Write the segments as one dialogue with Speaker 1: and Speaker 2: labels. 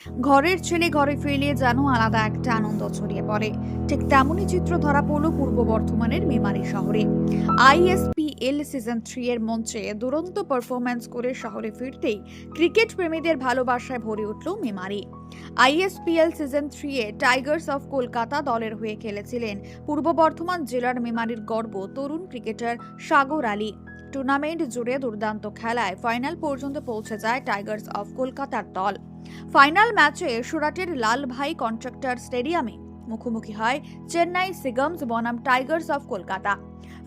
Speaker 1: ঘরের ছেলে ঘরে ফিরলে যেন আলাদা একটা আনন্দ ছড়িয়ে পড়ে। ঠিক তেমনই চিত্র ধরা পড়ল পূর্ব বর্ধমানের মেমারি শহরে। আইএসপিএল সিজন 3 এর মঞ্চে দুরন্ত পারফরম্যান্স করে শহরে ফিরতেই ক্রিকেট প্রেমীদের ভালোবাসায় ভরে উঠল Memari. ISPL season 3 A Tigers of Kolkata দলের হয়ে খেলেছিলেন পূর্ব বর্ধমান জেলার মেমারির গর্ব তরুণ ক্রিকেটার সাগর আলী। টুর্নামেন্ট জুড়ে দুর্দান্ত খেলায় ফাইনাল পর্যন্ত পৌঁছে যায় টাইগার্স অফ কলকাতার দল। ফাইনাল ম্যাচে সুরাটের লালভাই কন্ট্রাক্টর স্টেডিয়ামে মুখোমুখি হয় চেন্নাই সিগামস বনাম টাইগার্স অফ কলকাতা।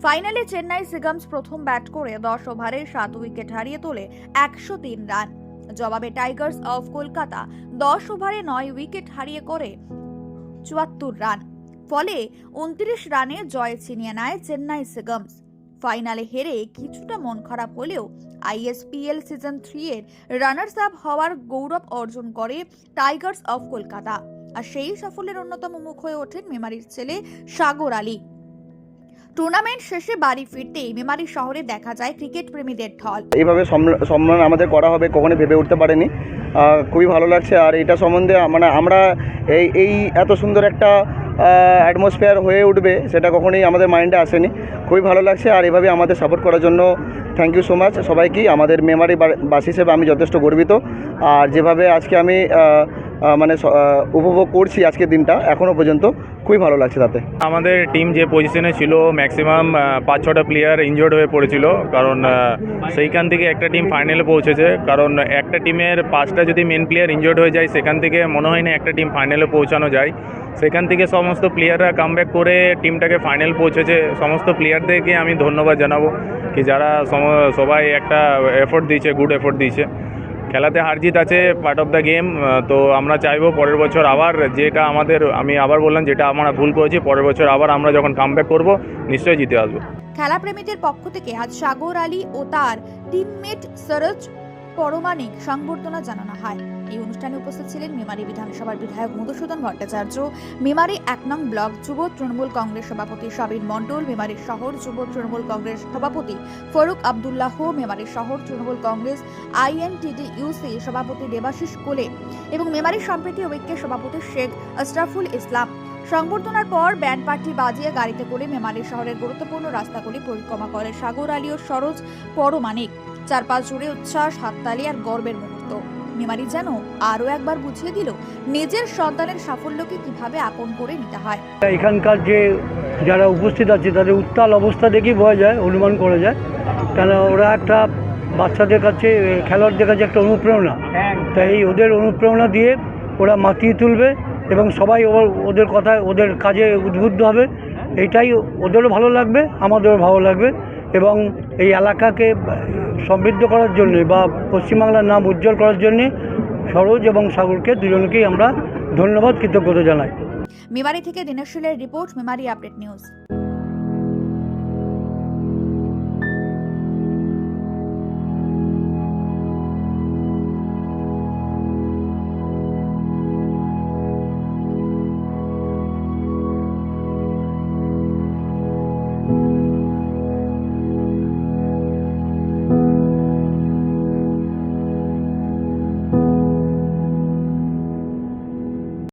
Speaker 1: ফাইনালে চেন্নাই সিগামস প্রথম ব্যাট করে 10 ওভারে 7 উইকেট হারিয়ে তোলে 103 রান। জবাবে টাইগার্স অফ কলকাতা 10 ওভারে 9 উইকেট হারিয়ে করে 74 রান। ফলে 29 রানে জয় ছিনিয়ে নেয় চেন্নাই সিগামস। ফাইনালে হেরে কিছুটা মন খারাপ হলেও আইএসপিএল সিজন 3 এর রানার্স আপ হওয়ার গৌরব অর্জন করে টাইগার্স অফ কলকাতা। আর সেই সাফল্যের অন্যতম মুখ হয়ে ওঠেন মেমারির ছেলে সাগর আলী। টুর্নামেন্ট শেষে বাড়ি ফিরতেই মেমারি শহরে দেখা যায় ক্রিকেট প্রেমীদের ঢল।
Speaker 2: এইভাবে সম্মান আমাদের করা হবে কখনোই ভেবে উঠতে পারেনি। খুবই ভালো লাগছে। আর এটা সম্বন্ধে মানে আমরা এই এত সুন্দর একটা অ্যাটমসফিয়ার হয়ে উঠবে সেটা কখনোই আমাদের মাইন্ডে আসেনি। খুবই ভালো লাগছে। আর এভাবে আমাদের সাপোর্ট করার জন্য থ্যাংক ইউ সো মাচ সবাইকেই। আমাদের মেমারি বাসী হিসেবে আমি যথেষ্ট গর্বিত। আর যেভাবে আজকে আমি উপভোগ করছি আজকের দিনটা এখনও পর্যন্ত খুবই ভালো লাগছে তাতে।
Speaker 3: আমাদের টিম যে পজিশনে ছিল ম্যাক্সিমাম 5-6টা প্লেয়ার ইনজোর্ড হয়ে পড়েছিল, কারণ সেইখান থেকে একটা টিম ফাইনালে পৌঁছেছে। কারণ একটা টিমের 5টা যদি মেন প্লেয়ার ইনজোর্ড হয়ে যায় সেখান থেকে মনে হয় না একটা টিম ফাইনালে পৌঁছানো যায়। সেখান থেকে সমস্ত প্লেয়াররা কামব্যাক করে টিমটাকে ফাইনাল পৌঁছেছে। সমস্ত প্লেয়ারদেরকে আমি ধন্যবাদ জানাবো কি যারা সবাই একটা এফোর্ট দিয়েছে, গুড এফোর্ট দিয়েছে। খেলাতে হার জিত আছে, পার্ট অফ দ্য গেম। তো আমরা চাইবো পরের বছর আবার যেটা আমি আবার বললাম যেটা আমরা ভুল করেছি, পরের বছর আবার আমরা যখন কামব্যাক করব নিশ্চয়ই জিতে আসবো।
Speaker 1: খেলাপ্রেমীদের পক্ষ থেকে আজ সাগর আলী ও তার টিমমেট সরোজ পরমাণিক সংবর্ধনা জানানো হয়। এই অনুষ্ঠানে উপস্থিত ছিলেন মেমারি বিধানসভার বিধায়ক মধুসূদন ভট্টাচার্য, মেমারি 1 নং ব্লক যুব তৃণমূল কংগ্রেস সভাপতি সাবির মণ্ডল, মেমারি শহর যুব তৃণমূল কংগ্রেস সভাপতি ফারুক আব্দুল্লাহ, মেমারি শহর তৃণমূল কংগ্রেস INTTUC সভাপতি দেবাশিস কোলে এবং মেমারি সম্প্রীতি ঐক্যের সভাপতি শেখ আশরাফুল ইসলাম। সংবর্ধনার পর ব্যান্ড পার্টি বাজিয়ে গাড়িতে করে মেমারি শহরের গুরুত্বপূর্ণ রাস্তাগুলি পরিক্রমা করে সাগর আলী ও সরোজ পরমাণিক। চারপাশ জুড়ে উচ্ছ্বাস, হাততালি আর গর্বের মুহূর্ত। মেমারি যেন আরো একবার বুঝিয়ে দিল নিজের সন্তানের সাফল্যকে কিভাবে আপন করে নিতে হয়।
Speaker 4: এখানকার যে যারা উপস্থিত আছে তাদের উত্তাল অবস্থা দেখেই বোঝা যায়, অনুমান করা যায়, কেন ওরা একটা বাচ্চাদের কাছে, খেলোয়াড়দের কাছে একটা অনুপ্রেরণা। তাই ওদের অনুপ্রেরণা দিয়ে ওরা মাতিয়ে তুলবে এবং সবাই ওদের কথায় ওদের কাজে উদ্বুদ্ধ হবে। এইটাই ওদেরও ভালো লাগবে, আমাদেরও ভালো লাগবে এবং এই এলাকাকে সমৃদ্ধ করার জন্যে বা পশ্চিমবাংলার নাম উজ্জ্বল করার জন্যে সরোজ এবং সাগরকে দুজনকেই আমরা ধন্যবাদ, কৃতজ্ঞতা জানাই।
Speaker 1: মেমারি থেকে দিনেশ শীলের রিপোর্ট, মেমারি আপডেট নিউজ।